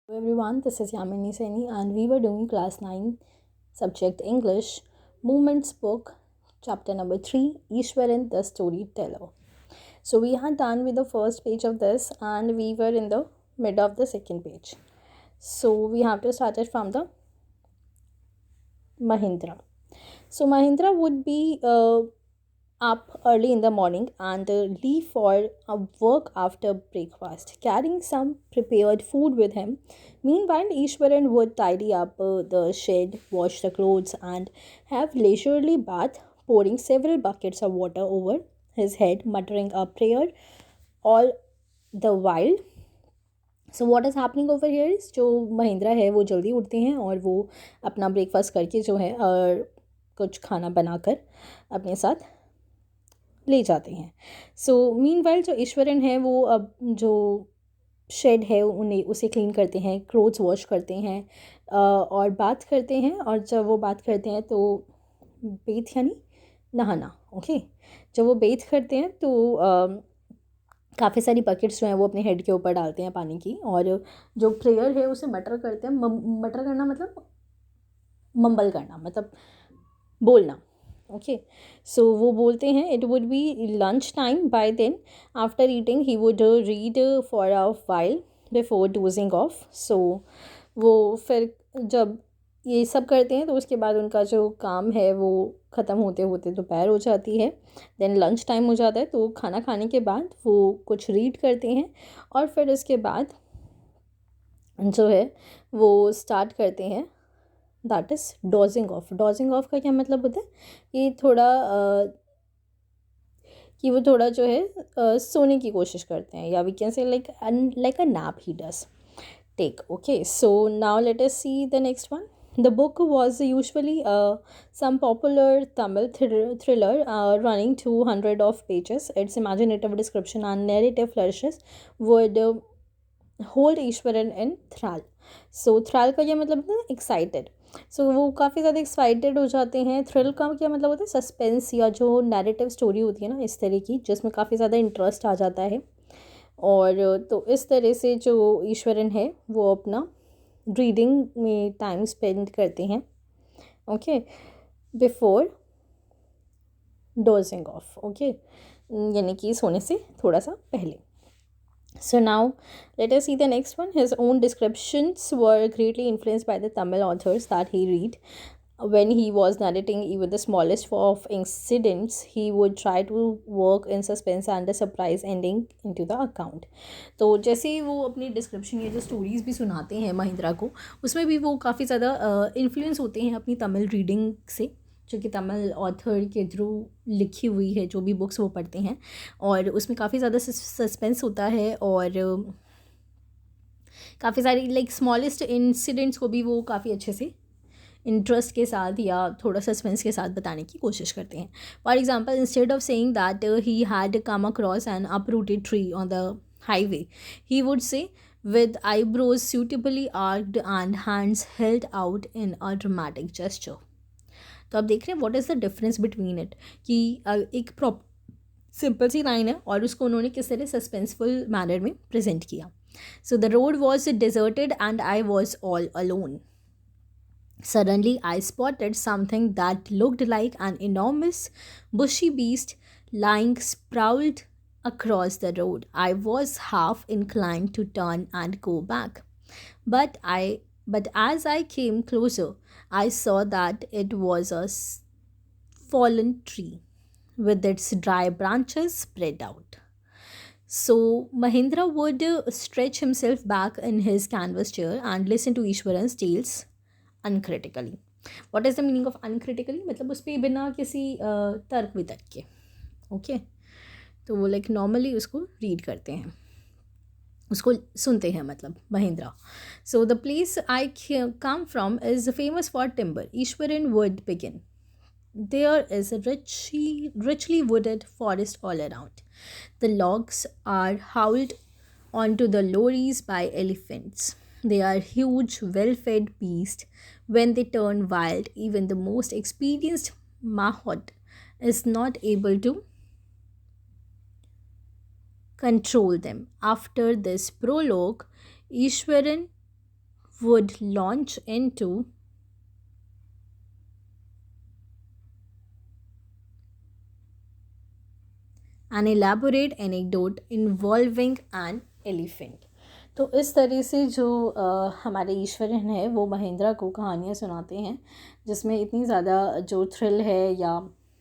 Hello everyone, this is Yamini Saini and we were doing class 9 subject English Movements book chapter number 3 Ishwaran the Storyteller. So we had done with the first page of this and we were in the mid of the second page. So we have to start it from the Mahindra. So Mahindra would be up early in the morning and leave for a work after breakfast, carrying some prepared food with him. Meanwhile, Ishwaran would tidy up the shed, wash the clothes, and have leisurely bath, pouring several buckets of water over his head, muttering a prayer all the while. So what is happening over here is जो महिंद्रा है वो जल्दी उठते हैं और वो अपना breakfast करके जो है कुछ खाना बनाकर अपने साथ ले जाते हैं. सो मीनवाइल जो ईश्वरन है वो अब जो शेड है उन्हें उसे क्लीन करते हैं, क्लोथ्स वॉश करते हैं और बात करते हैं. और जब वो बात करते हैं तो बेथ यानी नहाना. ओके, जब वो बेथ करते हैं तो काफ़ी सारी बकेट्स जो हैं वो अपने हेड के ऊपर डालते हैं पानी की, और जो प्रेयर है उसे मटर करते हैं. मटर करना मतलब मम्बल करना, मतलब बोलना. ओके, सो वो बोलते हैं it would be lunch time by then. After eating he would read for a while before dozing off. So वो फिर जब ये सब करते हैं तो उसके बाद उनका जो काम है वो ख़त्म होते होते दोपहर हो जाती है. देन लंच टाइम हो जाता है तो खाना खाने के बाद वो कुछ रीड करते हैं और फिर उसके बाद जो है वो स्टार्ट करते हैं, that is dosing of. Dosing of का क्या मतलब होता है? ये थोड़ा कि वो थोड़ा जो है सोने की कोशिश करते हैं, या we can say like a nap he does take. Okay, so now let us see the next one. The book was usually some popular Tamil thriller running 200 of pages. Its imaginative description and narrative flourishes would hold Ishwaran in thrall. So thrall का क्या मतलब होता है? Excited. सो वो काफ़ी ज़्यादा excited हो जाते हैं. थ्रिल का क्या मतलब होता है? सस्पेंस, या जो नैरेटिव स्टोरी होती है ना इस तरह की, जिसमें काफ़ी ज़्यादा इंटरेस्ट आ जाता है. और तो इस तरह से जो ईश्वरन है वो अपना रीडिंग में टाइम स्पेंड करते हैं. Okay, before dozing of. Okay, यानी कि सोने से थोड़ा सा पहले. So now let us see the next one. His own descriptions were greatly influenced by the Tamil authors that he read. When he was narrating even the smallest of incidents, he would try to work in suspense and a surprise ending into the account. तो जैसे ही वो अपनी description या जो stories भी सुनाते हैं महिंद्रा को, उसमें भी वो काफ़ी ज़्यादा इन्फ्लुएंस होते हैं अपनी तमिल रीडिंग से, जो कि तमिल ऑथर के थ्रू लिखी हुई है जो भी बुक्स वो पढ़ते हैं. और उसमें काफ़ी ज़्यादा सस्पेंस होता है और काफ़ी सारी लाइक स्मॉलेस्ट इंसिडेंट्स को भी वो काफ़ी अच्छे से इंटरेस्ट के साथ या थोड़ा सस्पेंस के साथ बताने की कोशिश करते हैं. For example, instead of saying that he had come across N uprooted tree on the highway, he would say with eyebrows suitably arched and hands held out in a dramatic gesture. तो आप देख रहे हैं what is the difference between it, कि एक simple सी line है और उसको उन्होंने किस तरह सस्पेंसफुल मैनर में प्रेजेंट किया. So the road was deserted and I was all alone. Suddenly, I spotted something that looked like an enormous, bushy beast lying sprawled across the road. I was half inclined to turn and go back, but but as I came closer, I saw that it was a fallen tree with its dry branches spread out. So Mahindra would stretch himself back in his canvas chair and listen to Ishwaran's tales uncritically. What is the meaning of uncritically? मतलब उस पर बिना किसी तर्क वितर्क के. Okay, तो वो लाइक नॉर्मली उसको रीड करते हैं, उसको सुनते हैं, मतलब Mahindra. So the place I come from is famous for timber. Eswaran would begin. There is a richly wooded forest all around. The logs are hauled onto the lorries by elephants. They are huge, well-fed beasts. When they turn wild, even the most experienced mahot is not able to control them. After this prologue, Ishwaran would launch into an elaborate anecdote involving an elephant. तो इस तरह से जो हमारे ईश्वरन है वो महेंद्र को कहानियाँ सुनाते हैं जिसमें इतनी ज़्यादा जो थ्रिल है, या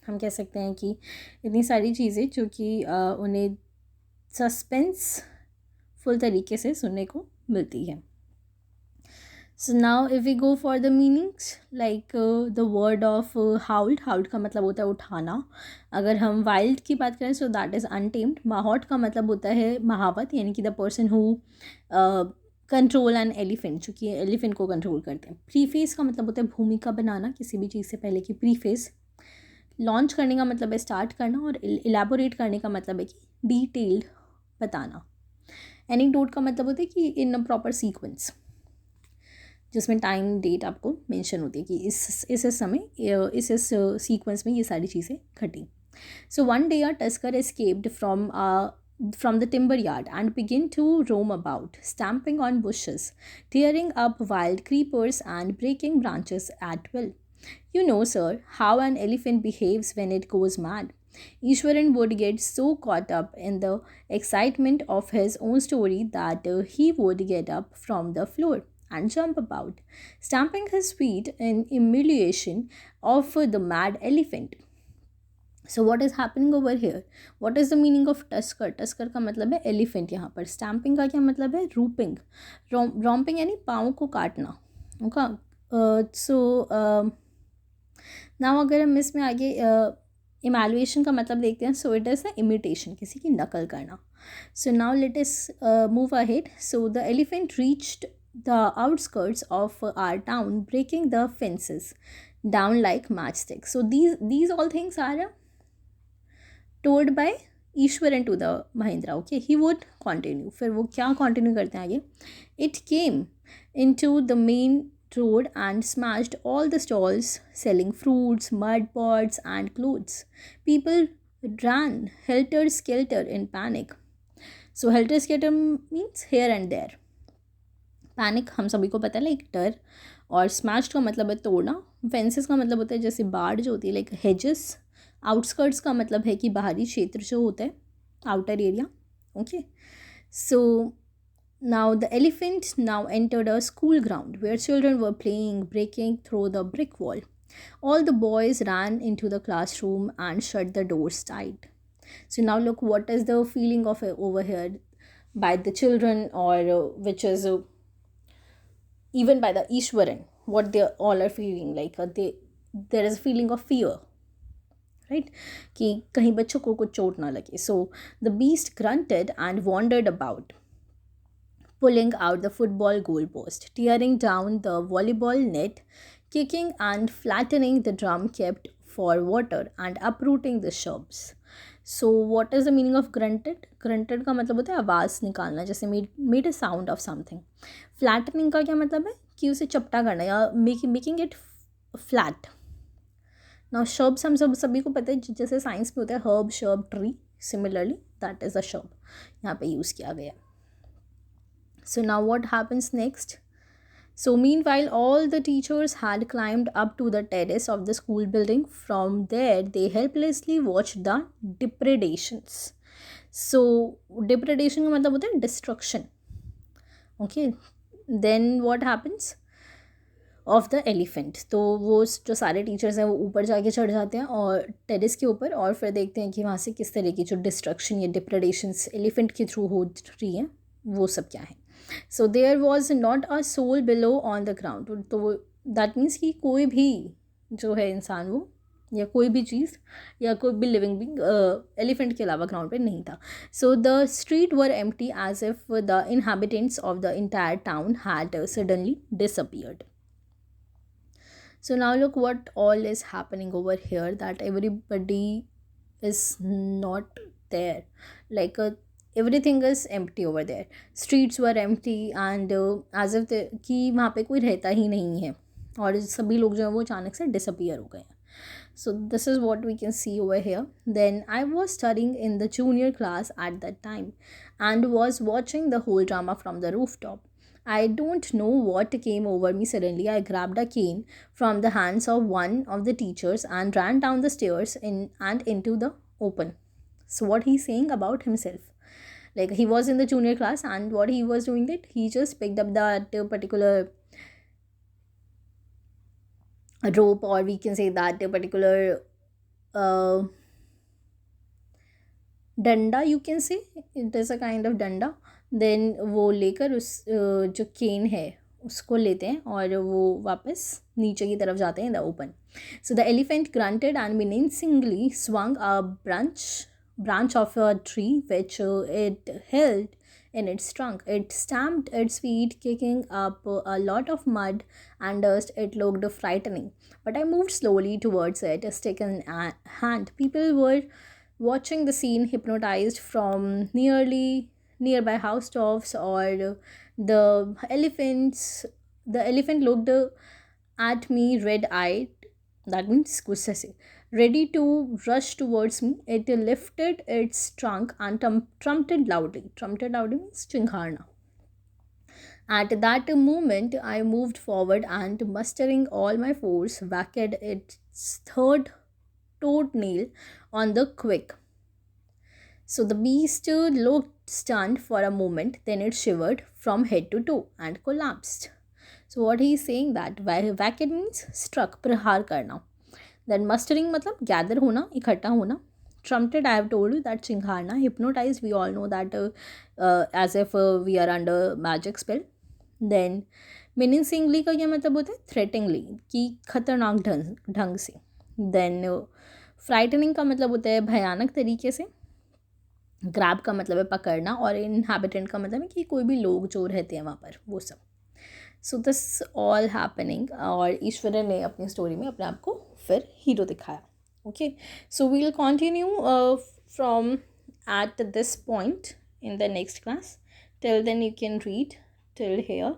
हम कह सकते हैं कि इतनी सारी चीज़ें जो कि उन्हें सस्पेंस फुल तरीके से सुनने को मिलती है. So now if we go for the meanings, like the word of howled का मतलब होता है उठाना. अगर हम wild की बात करें so that is untamed. माहौट का मतलब होता है महावत, यानी कि the person who control an elephant, जो कि एलिफेंट को कंट्रोल करते हैं. प्रीफेस का मतलब होता है भूमिका बनाना किसी भी चीज़ से पहले की प्रीफेस. लॉन्च करने का मतलब है स्टार्ट करना, और इलेबोरेट करने का मतलब है कि डिटेल्ड बताना. एनेक्डोट का मतलब होता है कि इन अ प्रॉपर सीक्वेंस, जिसमें टाइम डेट आपको मेंशन होती है कि इस समय इस सीक्वेंस में ये सारी चीज़ें घटी. So one day a tusker escaped from the timber yard and began to roam about, stamping on bushes, tearing up wild creepers, and breaking branches at will. You know, sir, how an elephant behaves when it goes mad. Ishwaran would get so caught up in the excitement of his own story that he would get up from the floor and jump about, stamping his feet in emulation of the mad elephant. So what is happening over here? What is the meaning of tusker? Tusker का मतलब है elephant यहाँ पर. Stamping का क्या मतलब है? Roofing. रोम्पिंग यानी पाँव को काटना. ओके. सो नाउ अगर हम इसमें आगे इमेलुएशन का मतलब देखते हैं. So it is the imitation, किसी की नकल करना. So now let us move ahead. So the elephant reached the outskirts of our town, breaking the fences down like matchsticks. So these all things are told by Iswaran to the Mahendra. Okay, he would continue. फिर वो क्या continue करते हैं आगे? It came into the main road and smashed all the stalls selling fruits, mud pots and clothes. People ran helter skelter in panic. So helter skelter means here and there. Panic हम सभी को पता है, like डर. और smashed का मतलब है तोड़ना. फेंसेस का मतलब होता है जैसे बाड़ जो होती है, लाइक हेजेस. आउटस्कर्ट्स का मतलब है कि बाहरी क्षेत्र जो होता है, outer area. Okay. So now the elephant now entered a school ground where children were playing, breaking through the brick wall. All the boys ran into the classroom and shut the doors tight. So now look, what is the feeling of over here by the children, or which is even by the Ishwaran, what they all are feeling like. There is a feeling of fear, right? कि कहीं बच्चों को कुछ चोट ना लगे. So the beast grunted and wandered about, pulling out the football goalpost, tearing down the volleyball net, kicking and flattening the drum kept for water, and uprooting the shrubs. So what is the meaning of grunted? Grunted का मतलब होता है आवाज़ निकालना, जैसे made a sound of something. Flattening का क्या मतलब है? कि उसे चपटा करना या making it flat. Now shrubs हम सभी को पता है, जैसे साइंस में होता है herb, shrub, tree. Similarly that is a shrub. यहाँ पे यूज़ किया गया. So now what happens next? So meanwhile, all the teachers had climbed up to the terrace of the school building. From there, they helplessly watched the depredations. So depredation का मतलब होता है destruction. Okay. Then what happens? Of the elephant. तो वो जो सारे teachers हैं वो ऊपर जाके चढ़ जाते हैं और टेरिस के ऊपर, और फिर देखते हैं कि वहाँ से किस तरह की जो डिस्ट्रक्शन या डिप्रेडेशंस एलिफेंट के थ्रू हो रही हैं वो सब क्या है. So there was not a soul below on the ground. तो दैट मीन्स कि कोई भी जो है इंसान वो या कोई भी चीज़ या कोई भी लिविंग बिंग एलिफेंट के अलावा ग्राउंड पे नहीं था. So the street were empty as if the inhabitants of the entire town had suddenly disappeared. So now look what all is happening over here, that everybody is not there. Like everything is empty over there. Streets were empty and as if कि वहाँ पे कोई रहता ही नहीं है, और सभी लोग जो है वो अचानक से डिसअपियर हो गए हैं. So this is what we can see over here. Then I was studying in the junior class at that time and was watching the whole drama from the rooftop. I don't know what came over me suddenly. I grabbed a cane from the hands of one of the teachers and ran down the stairs and into the open. So what he's saying about himself, like he was in the junior class, and what he was doing, that he just picked up that particular rope, or we can say that particular uh, डंडा, you can say it is a kind of डंडा, then वो लेकर उस जो केन है उसको लेते हैं और वो वापस नीचे की तरफ जाते हैं the open. So the elephant granted and menacingly swung a branch of a tree which it held in its trunk. It stamped its feet, kicking up a lot of mud and dust. It looked frightening, but I moved slowly towards it, a stick in hand. People were watching the scene, hypnotized from nearby housetops or the elephants. The elephant looked at me red-eyed, that means गुस्से से, ready to rush towards me. It lifted its trunk and trumpeted loudly. Trumpeted loudly means चिंघाड़ना. At that moment, I moved forward and, mustering all my force, whacked its third toenail on the quick. So the beast looked stunned for a moment, then it shivered from head to toe and collapsed. So what he is saying, that whacked means struck, प्रहार करना. Then mustering मतलब gather होना, इकट्ठा होना. Trumpeted, I have told you that चिंघाड़ना. Hypnotized, we all know that as if we are under magic spell. Then menacingly का क्या मतलब होता है, threateningly, कि खतरनाक ढंग से. Then frightening का मतलब होता है भयानक तरीके से. ग्रैब का मतलब है पकड़ना, और इनहैबिटेंट का मतलब है कि कोई भी लोग जो रहते हैं वहाँ पर, वो सब. सो दिस ऑल हैपनिंग, और ईश्वर ने अपनी स्टोरी में अपने आप को फिर हीरो दिखाया. Okay, so we will continue from at this point in the next class. Till then you can read till here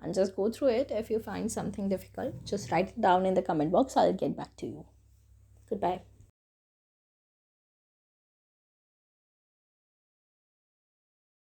and just go through it. If you find something difficult, just write it down in the comment box. I'll get back to you. Goodbye.